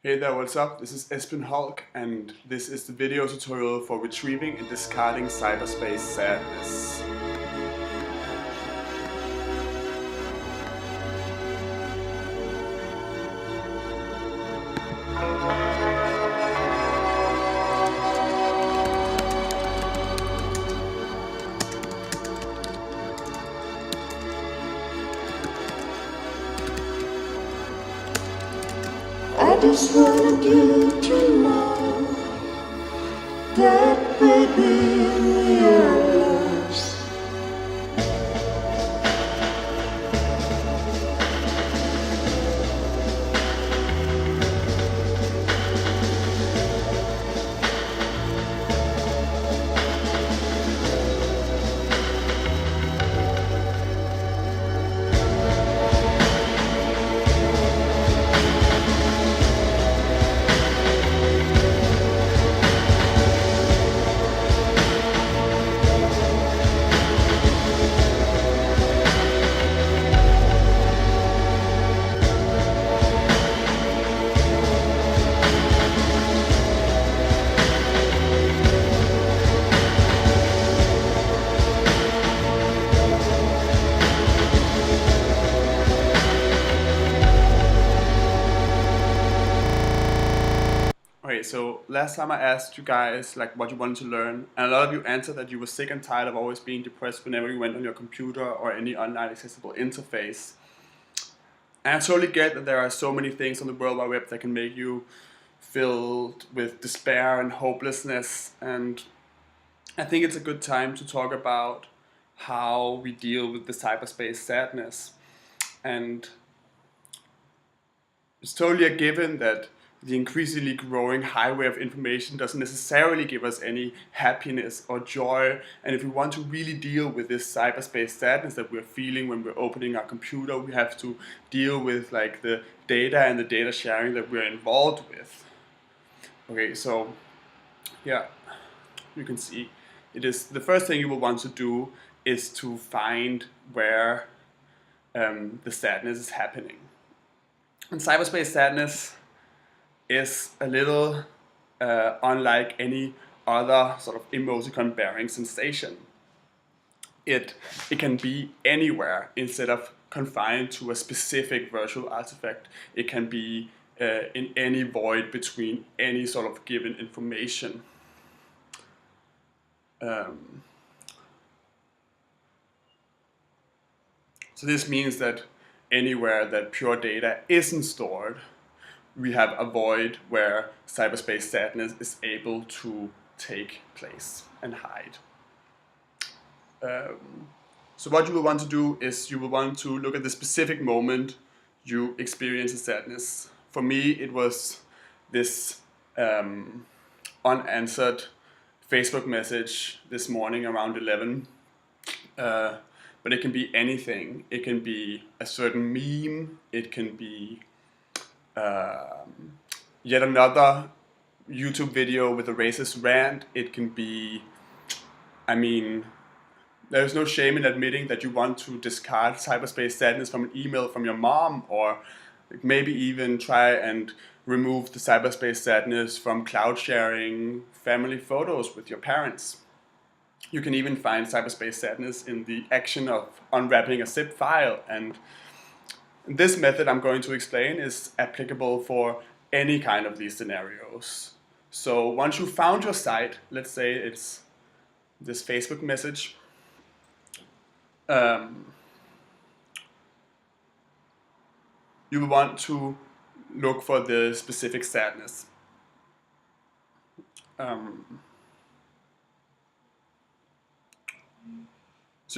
Hey there, what's up? This is Espen Hulk, and this is the video tutorial for retrieving and discarding cyberspace sadness. I just want you to know that baby we are lost. Okay, so last time I asked you guys what you wanted to learn, and a lot of you answered that you were sick and tired of always being depressed whenever you went on your computer or any online accessible interface. And I totally get that there are so many things on the World Wide Web that can make you filled with despair and hopelessness, and I think it's a good time to talk about how we deal with the cyberspace sadness. And it's totally a given that the increasingly growing highway of information doesn't necessarily give us any happiness or joy. And if we want to really deal with this cyberspace sadness that we're feeling when we're opening our computer, we have to deal with the data and the data sharing that we're involved with. Okay, so yeah, you can see it is the first thing you will want to do is to find where the sadness is happening. And cyberspace sadness is a little unlike any other sort of emoticon bearing sensation. It can be anywhere instead of confined to a specific virtual artifact. It can be in any void between any sort of given information. So this means that anywhere that pure data isn't stored, we have a void where cyberspace sadness is able to take place and hide. So what you will want to do is you will want to look at the specific moment you experience the sadness. For me, it was this unanswered Facebook message this morning around 11. But it can be anything. It can be a certain meme. It can be yet another YouTube video with a racist rant. It can be, there's no shame in admitting that you want to discard cyberspace sadness from an email from your mom, or maybe even try and remove the cyberspace sadness from cloud sharing family photos with your parents. You can even find cyberspace sadness in the action of unwrapping a zip file, and this method I'm going to explain is applicable for any kind of these scenarios. So once you found your site, let's say it's this Facebook message, you will want to look for the specific sadness. So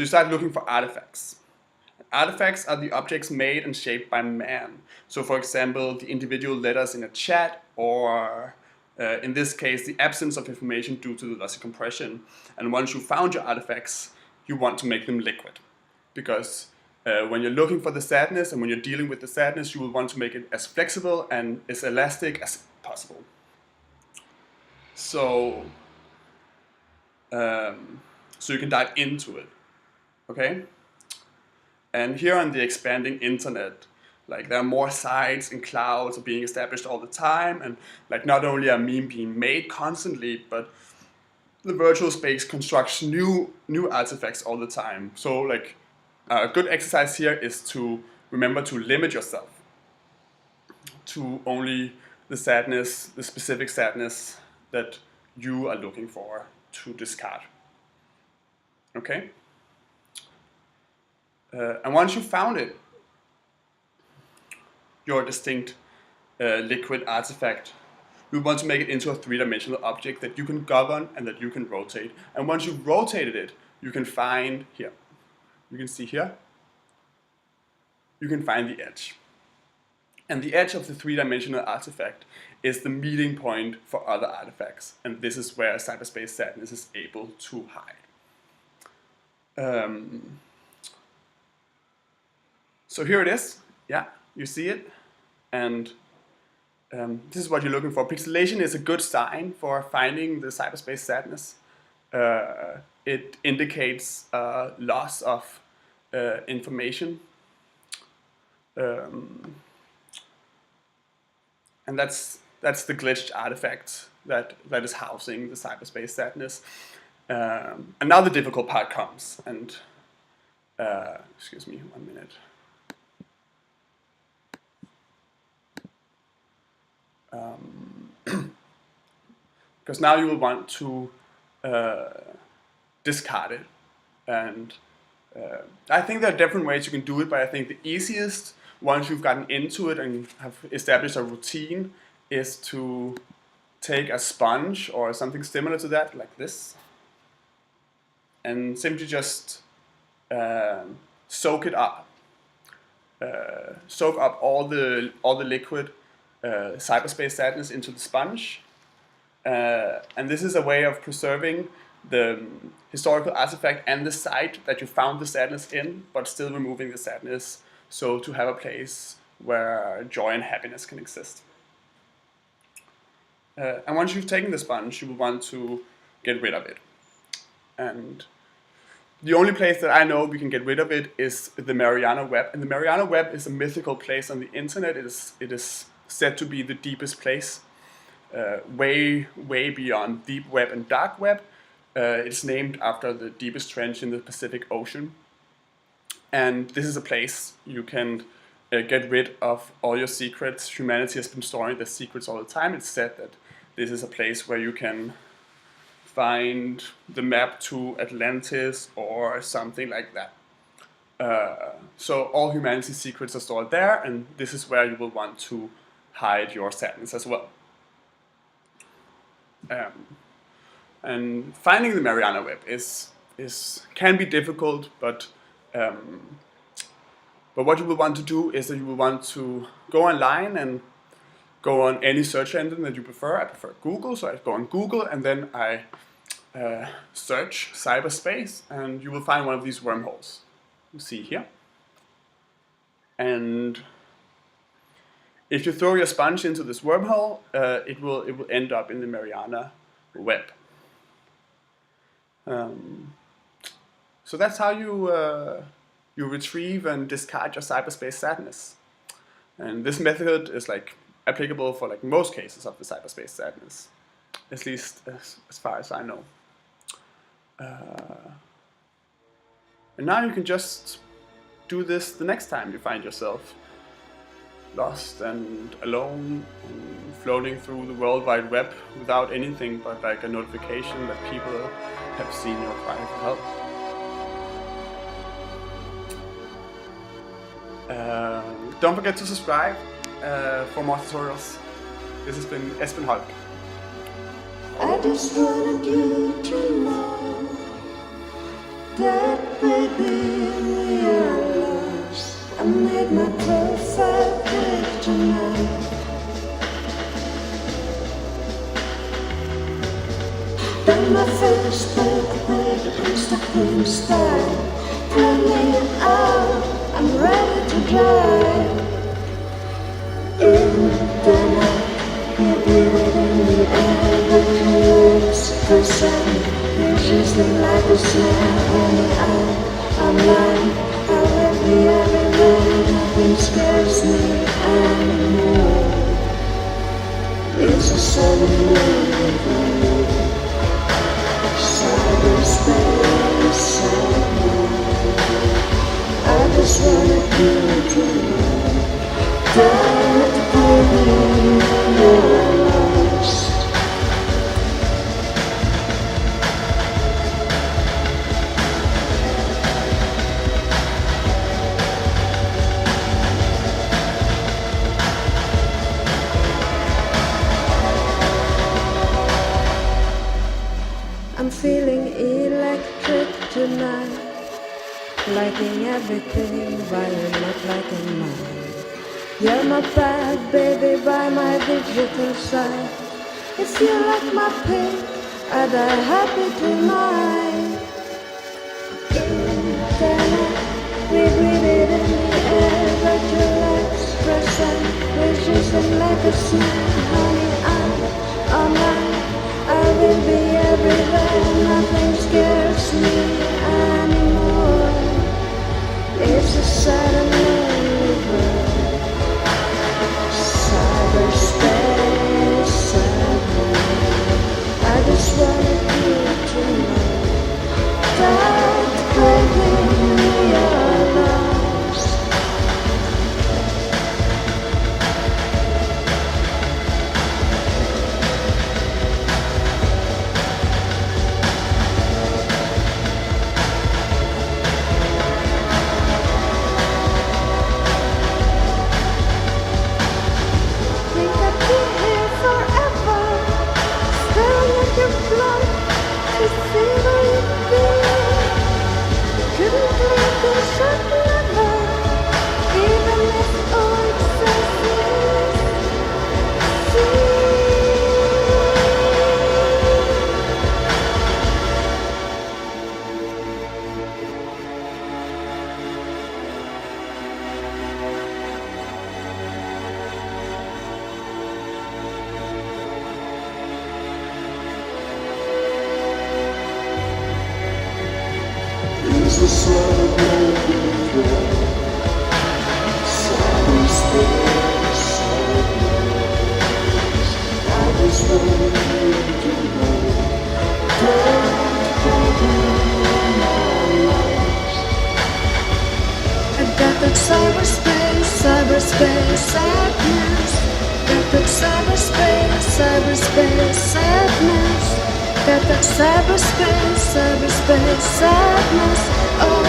you start looking for artifacts. Artifacts are the objects made and shaped by man. So for example, the individual letters in a chat, or in this case, the absence of information due to the lossy compression. And once you found your artifacts, you want to make them liquid. Because when you're looking for the sadness and when you're dealing with the sadness, you will want to make it as flexible and as elastic as possible. So you can dive into it, okay? And here on the expanding internet, Like there are more sites and clouds are being established all the time, and like not only are meme being made constantly, but the virtual space constructs new artifacts all the time. So like a good exercise here is to remember to limit yourself to only the sadness, the specific sadness that you are looking for to discard. Okay? And once you've found it, your distinct liquid artifact, you want to make it into a three-dimensional object that you can govern and that you can rotate. And once you've rotated it, you can find here. You can see here. You can find the edge. And the edge of the three-dimensional artifact is the meeting point for other artifacts. And this is where cyberspace sadness is able to hide. So here it is. Yeah, you see it. And this is what you're looking for. Pixelation is a good sign for finding the cyberspace sadness. It indicates loss of information. And that's the glitched artifact that is housing the cyberspace sadness. And now the difficult part comes. And excuse me, 1 minute. Because now you will want to discard it. And I think there are different ways you can do it, but I think the easiest, once you've gotten into it and have established a routine, is to take a sponge or something similar to that, like this, and simply just soak it up. Soak up all the liquid cyberspace sadness into the sponge. And this is a way of preserving the historical artifact and the site that you found the sadness in, but still removing the sadness, so to have a place where joy and happiness can exist. And once you've taken the sponge, you will want to get rid of it. And the only place that I know we can get rid of it is the Mariana Web. And the Mariana Web is a mythical place on the internet. It is said to be the deepest place, way beyond deep web and dark web. It's named after the deepest trench in the Pacific Ocean. And this is a place you can get rid of all your secrets. Humanity has been storing their secrets all the time. It's said that this is a place where you can find the map to Atlantis or something like that. So all humanity's secrets are stored there, and this is where you will want to hide your sadness as well. And finding the Mariana Web can be difficult, but what you will want to do is that you will want to go online and go on any search engine that you prefer. I prefer Google, so I go on Google and then I search cyberspace, and you will find one of these wormholes you see here. And if you throw your sponge into this wormhole, it will end up in the Mariana Web. So that's how you retrieve and discard your cyberspace sadness. And this method is like applicable for like most cases of the cyberspace sadness, at least as far as I know. And now you can just do this the next time you find yourself lost and alone and floating through the World Wide Web without anything but like a notification that people have seen your cry for help. Don't forget to subscribe for more tutorials. This has been Esben Holk. I just wanted you to know that baby realized I made my perfect life tonight. Then my Facebook with Instagram style, turning it out, I'm ready to drive. In the night, you're breathing the air that creates the sun. Visions that like a snare in the eye. I'm blind, however every road nothing scares me. Don't believe you're lost. I'm feeling electric tonight, liking everything while you're not liking mine. You're my bad baby by my digital side. If you like my pain, I'd die happy tonight. Internet, we breathe it in the air, but your lights present, resisting like a snake. Honey, I'm online, I will be everywhere. Nothing scares me anymore. It's a sad and lonely world. Cyberspace, I just wanted you to know that quickly you're lost. Think I'd be here forever, staring at your blood to see where you'd be. Couldn't leave this up never, even if all it says is see. Is the sun broken through? Cyberspace, I just wanted you to know. Don't I got that cyberspace, cyberspace sadness. Got that cyberspace, cyberspace sadness. Got that cyberspace, cyberspace sadness. Oh,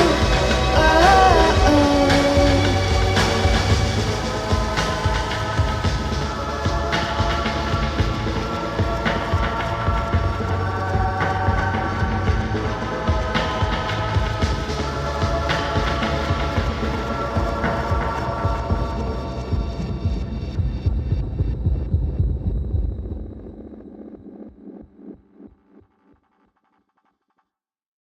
oh.